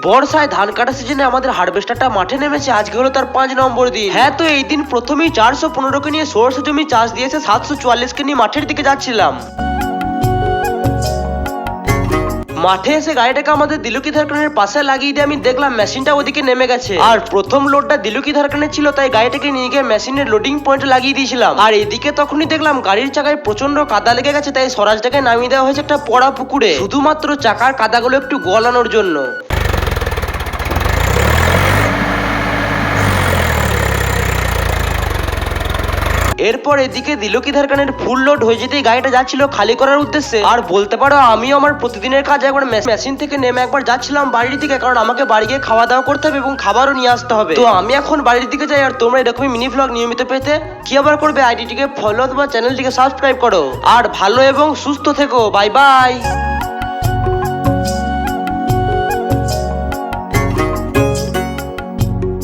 বর্ষায় ধান কাটা সিজনে আমাদের হারভেস্টারটা মাঠে নেমেছে। আজকে হলো তার 5 নম্বর দিন। হ্যাঁ, তো এই দিন প্রথমেই 415কে নিয়ে সরষে জমি চাষ দিয়েছে, 744কে নিয়ে মাঠের দিকে যাচ্ছিলাম। মাঠে এসে গাড়িটাকে আমাদের দিলুকি ধারকানের পাশে লাগিয়ে দিয়ে আমি দেখলাম মেশিনটা ওদিকে নেমে গেছে। আর প্রথম লোডটা দিলুকি ধারকানের ছিল, তাই গাড়িটাকে নিয়ে গিয়ে মেশিনের লোডিং পয়েন্টে লাগিয়ে দিয়েছিলাম। আর এদিকে তখনই দেখলাম গাড়ির চাকায় প্রচন্ড কাদা লেগে গেছে, তাই স্বরাজটাকে নামিয়ে দেওয়া হয়েছে একটা পড়া পুকুরে, শুধুমাত্র চাকার কাদাগুলো একটু গলানোর জন্য। এরপর এদিকে দিলুকি ধারকানের ফুল লোড হয়ে যেতেই গাড়িটা যাচ্ছিল খালি করার উদ্দেশ্যে। আর বলতে পারো আমিও আমার প্রতিদিনের কাজ একবার মেশিন থেকে নেমে একবার যাচ্ছিলাম বাড়ির দিকে, কারণ আমাকে বাড়ি গিয়ে খাওয়া দাওয়া করতে হবে এবং খাবারও নিয়ে আসতে হবে। তো আমি এখন বাড়ির দিকে যাই। আর তোমরা এরকমই মিনি ভ্লগ নিয়মিত পেতে কি আবার করবে, আইডিটিকে ফলো অথবা চ্যানেলটিকে সাবস্ক্রাইব করো। আর ভালো এবং সুস্থ থেকো। Bye bye.